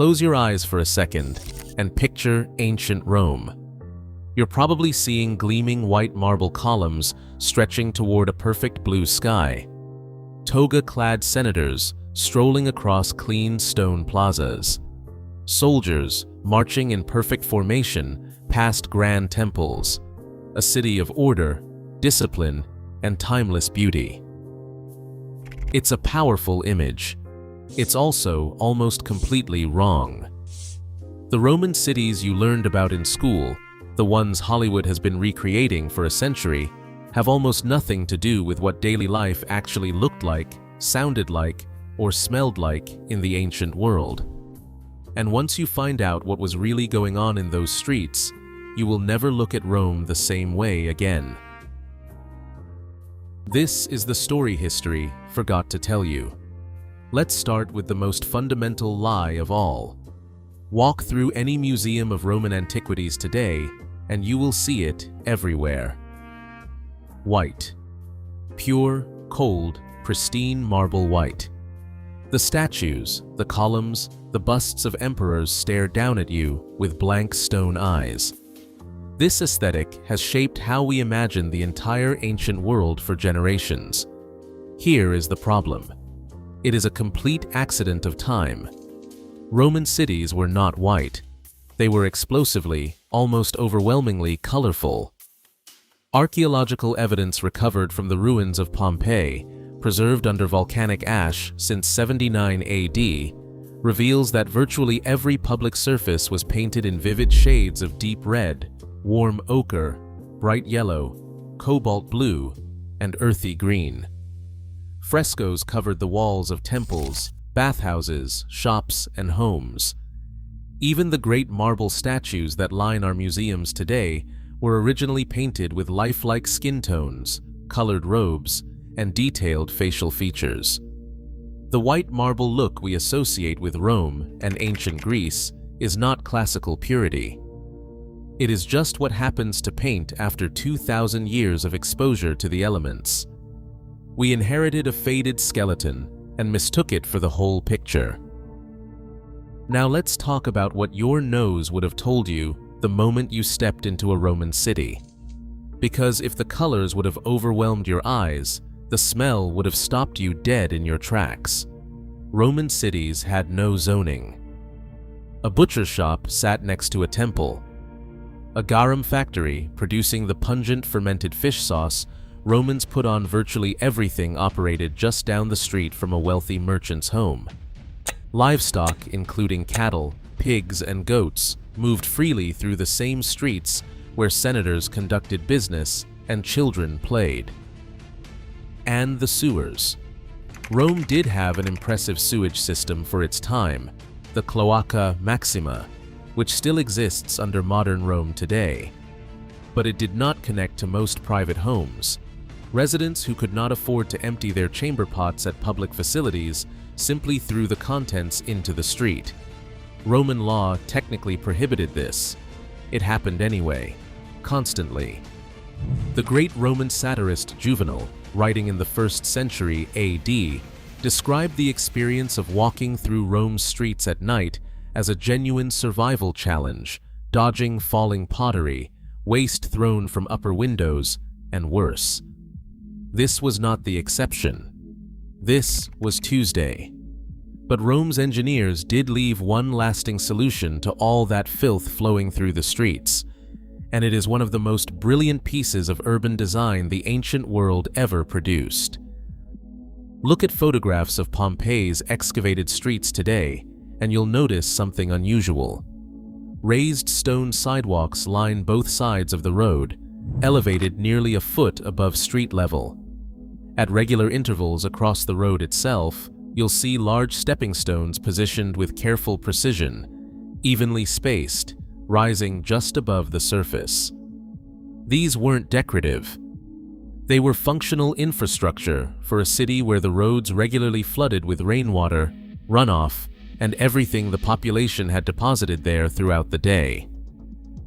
Close your eyes for a second and picture ancient Rome. You're probably seeing gleaming white marble columns stretching toward a perfect blue sky. Toga-clad senators strolling across clean stone plazas. Soldiers marching in perfect formation past grand temples. A city of order, discipline, and timeless beauty. It's a powerful image. It's also almost completely wrong. The Roman cities you learned about in school, the ones Hollywood has been recreating for a century, have almost nothing to do with what daily life actually looked like, sounded like, or smelled like in the ancient world. And once you find out what was really going on in those streets, you will never look at Rome the same way again. This is the story history forgot to tell you. Let's start with the most fundamental lie of all. Walk through any museum of Roman antiquities today, and you will see it everywhere. White. Pure, cold, pristine marble white. The statues, the columns, the busts of emperors stare down at you with blank stone eyes. This aesthetic has shaped how we imagine the entire ancient world for generations. Here is the problem. It is a complete accident of time. Roman cities were not white. They were explosively, almost overwhelmingly colorful. Archaeological evidence recovered from the ruins of Pompeii, preserved under volcanic ash since 79 AD, reveals that virtually every public surface was painted in vivid shades of deep red, warm ochre, bright yellow, cobalt blue, and earthy green. Frescoes covered the walls of temples, bathhouses, shops, and homes. Even the great marble statues that line our museums today were originally painted with lifelike skin tones, colored robes, and detailed facial features. The white marble look we associate with Rome and ancient Greece is not classical purity. It is just what happens to paint after 2,000 years of exposure to the elements. We inherited a faded skeleton and mistook it for the whole picture. Now let's talk about what your nose would have told you the moment you stepped into a Roman city. Because if the colors would have overwhelmed your eyes, the smell would have stopped you dead in your tracks. Roman cities had no zoning. A butcher shop sat next to a temple. A garum factory producing the pungent fermented fish sauce Romans put on virtually everything operated just down the street from a wealthy merchant's home. Livestock, including cattle, pigs, and goats, moved freely through the same streets where senators conducted business and children played. And the sewers. Rome did have an impressive sewage system for its time, the Cloaca Maxima, which still exists under modern Rome today. But it did not connect to most private homes. Residents who could not afford to empty their chamber pots at public facilities simply threw the contents into the street. Roman law technically prohibited this. It happened anyway, constantly. The great Roman satirist Juvenal, writing in the 1st century AD, described the experience of walking through Rome's streets at night as a genuine survival challenge, dodging falling pottery, waste thrown from upper windows, and worse. This was not the exception. This was Tuesday. But Rome's engineers did leave one lasting solution to all that filth flowing through the streets, and it is one of the most brilliant pieces of urban design the ancient world ever produced. Look at photographs of Pompeii's excavated streets today, and you'll notice something unusual. Raised stone sidewalks line both sides of the road, elevated nearly a foot above street level. At regular intervals across the road itself, you'll see large stepping stones positioned with careful precision, evenly spaced, rising just above the surface. These weren't decorative. They were functional infrastructure for a city where the roads regularly flooded with rainwater, runoff, and everything the population had deposited there throughout the day.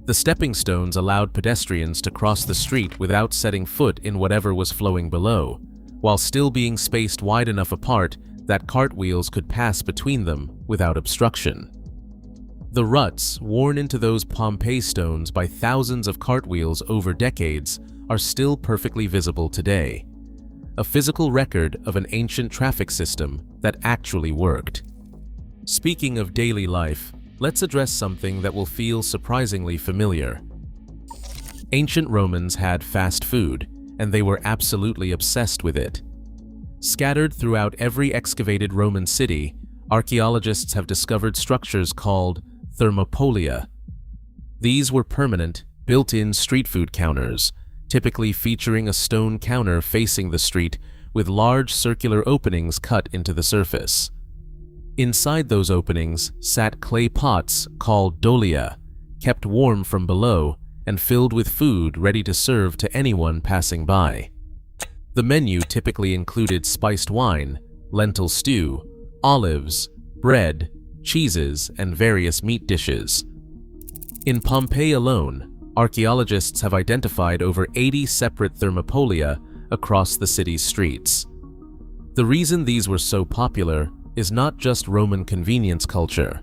The stepping stones allowed pedestrians to cross the street without setting foot in whatever was flowing below, while still being spaced wide enough apart that cartwheels could pass between them without obstruction. The ruts, worn into those Pompeii stones by thousands of cartwheels over decades, are still perfectly visible today. A physical record of an ancient traffic system that actually worked. Speaking of daily life, let's address something that will feel surprisingly familiar. Ancient Romans had fast food, and they were absolutely obsessed with it. Scattered throughout every excavated Roman city, archaeologists have discovered structures called thermopolia. These were permanent, built-in street food counters, typically featuring a stone counter facing the street with large circular openings cut into the surface. Inside those openings sat clay pots called dolia, kept warm from below and filled with food ready to serve to anyone passing by. The menu typically included spiced wine, lentil stew, olives, bread, cheeses, and various meat dishes. In Pompeii alone, archaeologists have identified over 80 separate thermopolia across the city's streets. The reason these were so popular is not just Roman convenience culture.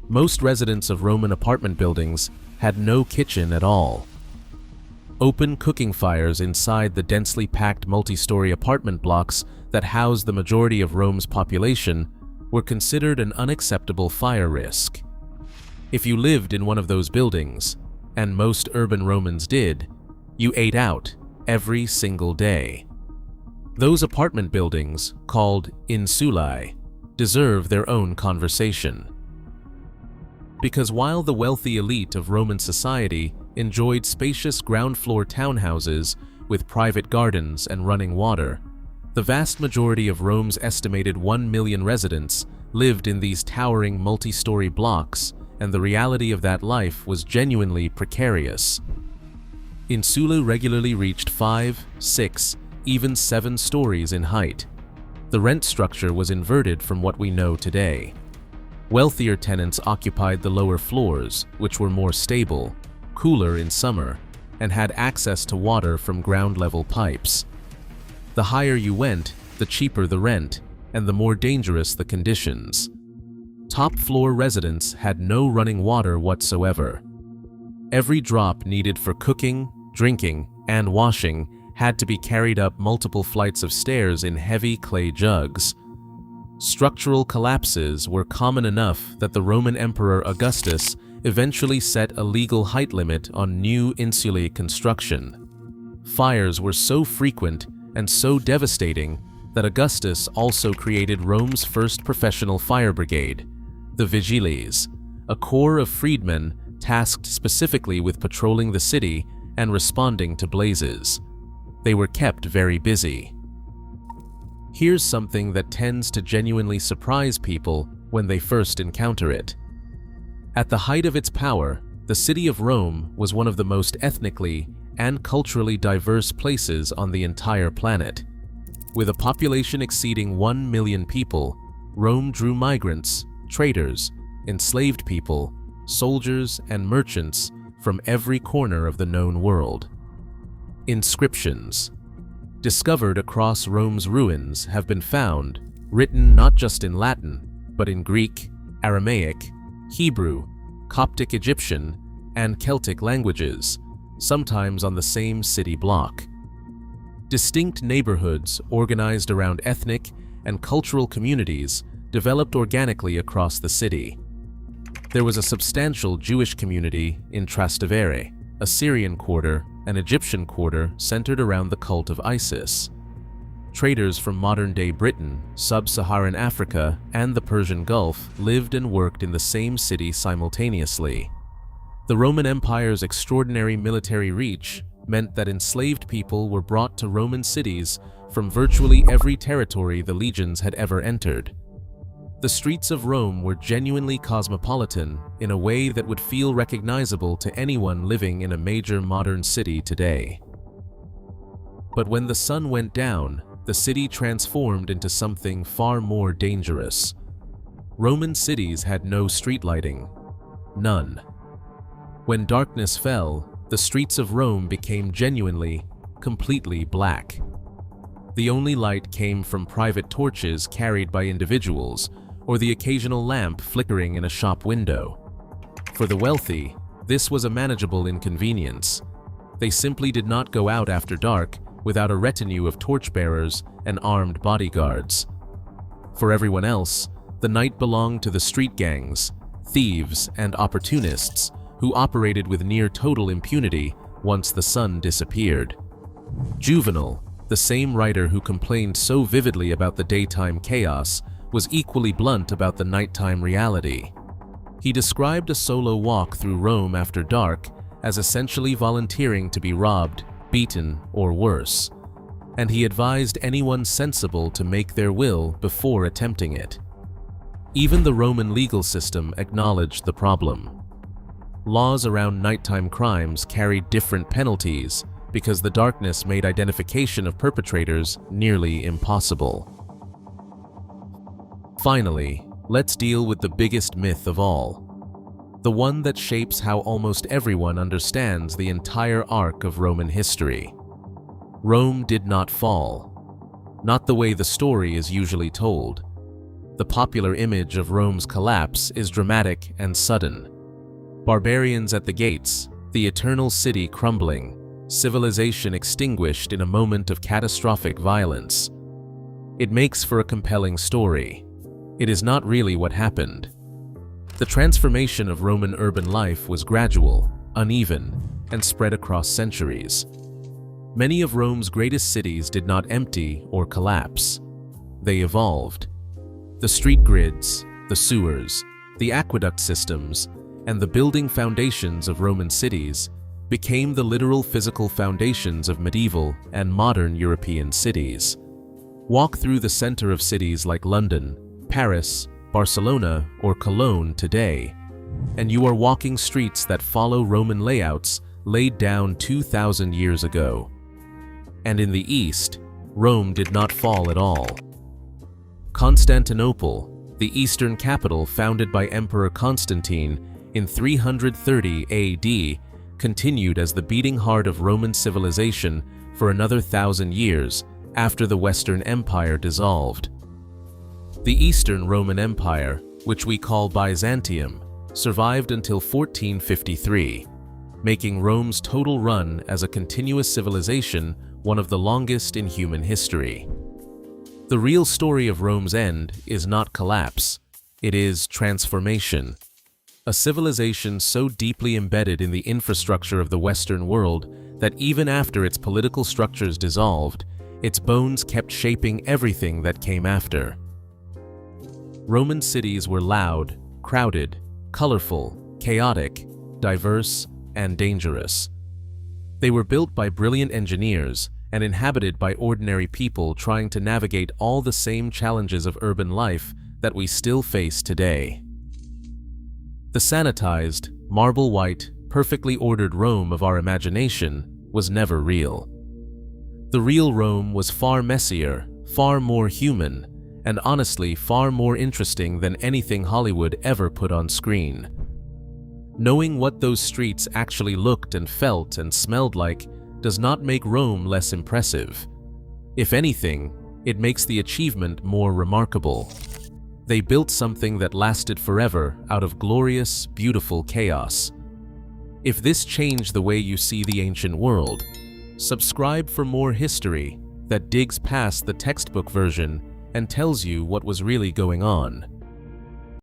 Most residents of Roman apartment buildings had no kitchen at all. Open cooking fires inside the densely packed multi-story apartment blocks that housed the majority of Rome's population were considered an unacceptable fire risk. If you lived in one of those buildings, and most urban Romans did, you ate out every single day. Those apartment buildings, called insulae, deserve their own conversation. Because while the wealthy elite of Roman society enjoyed spacious ground-floor townhouses with private gardens and running water, the vast majority of Rome's estimated 1 million residents lived in these towering multi-story blocks, and the reality of that life was genuinely precarious. Insulae regularly reached 5, 6, even 7 stories in height. The rent structure was inverted from what we know today. Wealthier tenants occupied the lower floors, which were more stable, cooler in summer, and had access to water from ground-level pipes. The higher you went, the cheaper the rent, and the more dangerous the conditions. Top-floor residents had no running water whatsoever. Every drop needed for cooking, drinking, and washing had to be carried up multiple flights of stairs in heavy clay jugs. Structural collapses were common enough that the Roman Emperor Augustus eventually set a legal height limit on new insulae construction. Fires were so frequent and so devastating that Augustus also created Rome's first professional fire brigade, the Vigiles, a corps of freedmen tasked specifically with patrolling the city and responding to blazes. They were kept very busy. Here's something that tends to genuinely surprise people when they first encounter it. At the height of its power, the city of Rome was one of the most ethnically and culturally diverse places on the entire planet. With a population exceeding 1 million people, Rome drew migrants, traders, enslaved people, soldiers, and merchants from every corner of the known world. Inscriptions discovered across Rome's ruins have been found, written not just in Latin, but in Greek, Aramaic, Hebrew, Coptic Egyptian, and Celtic languages, sometimes on the same city block. Distinct neighborhoods organized around ethnic and cultural communities developed organically across the city. There was a substantial Jewish community in Trastevere, a Syrian quarter, an Egyptian quarter centered around the cult of Isis. Traders from modern-day Britain, sub-Saharan Africa, and the Persian Gulf lived and worked in the same city simultaneously. The Roman Empire's extraordinary military reach meant that enslaved people were brought to Roman cities from virtually every territory the legions had ever entered. The streets of Rome were genuinely cosmopolitan in a way that would feel recognizable to anyone living in a major modern city today. But when the sun went down, the city transformed into something far more dangerous. Roman cities had no street lighting. None. When darkness fell, the streets of Rome became genuinely, completely black. The only light came from private torches carried by individuals, or the occasional lamp flickering in a shop window. For the wealthy, this was a manageable inconvenience. They simply did not go out after dark without a retinue of torchbearers and armed bodyguards. For everyone else, the night belonged to the street gangs, thieves, and opportunists who operated with near total impunity once the sun disappeared. Juvenal, the same writer who complained so vividly about the daytime chaos, was equally blunt about the nighttime reality. He described a solo walk through Rome after dark as essentially volunteering to be robbed, beaten, or worse, and he advised anyone sensible to make their will before attempting it. Even the Roman legal system acknowledged the problem. Laws around nighttime crimes carried different penalties because the darkness made identification of perpetrators nearly impossible. Finally, let's deal with the biggest myth of all, the one that shapes how almost everyone understands the entire arc of Roman history. Rome did not fall. Not the way the story is usually told. The popular image of Rome's collapse is dramatic and sudden. Barbarians at the gates, the eternal city crumbling, civilization extinguished in a moment of catastrophic violence. It makes for a compelling story. It is not really what happened. The transformation of Roman urban life was gradual, uneven, and spread across centuries. Many of Rome's greatest cities did not empty or collapse. They evolved. The street grids, the sewers, the aqueduct systems, and the building foundations of Roman cities became the literal physical foundations of medieval and modern European cities. Walk through the center of cities like London, Paris, Barcelona, or Cologne today, and you are walking streets that follow Roman layouts laid down 2,000 years ago. And in the East, Rome did not fall at all. Constantinople, the eastern capital founded by Emperor Constantine in 330 AD, continued as the beating heart of Roman civilization for another 1,000 years after the Western Empire dissolved. The Eastern Roman Empire, which we call Byzantium, survived until 1453, making Rome's total run as a continuous civilization one of the longest in human history. The real story of Rome's end is not collapse, it is transformation. A civilization so deeply embedded in the infrastructure of the Western world that even after its political structures dissolved, its bones kept shaping everything that came after. Roman cities were loud, crowded, colorful, chaotic, diverse, and dangerous. They were built by brilliant engineers and inhabited by ordinary people trying to navigate all the same challenges of urban life that we still face today. The sanitized, marble-white, perfectly ordered Rome of our imagination was never real. The real Rome was far messier, far more human, and honestly far more interesting than anything Hollywood ever put on screen. Knowing what those streets actually looked and felt and smelled like does not make Rome less impressive. If anything, it makes the achievement more remarkable. They built something that lasted forever out of glorious, beautiful chaos. If this changed the way you see the ancient world, subscribe for more history that digs past the textbook version and tells you what was really going on.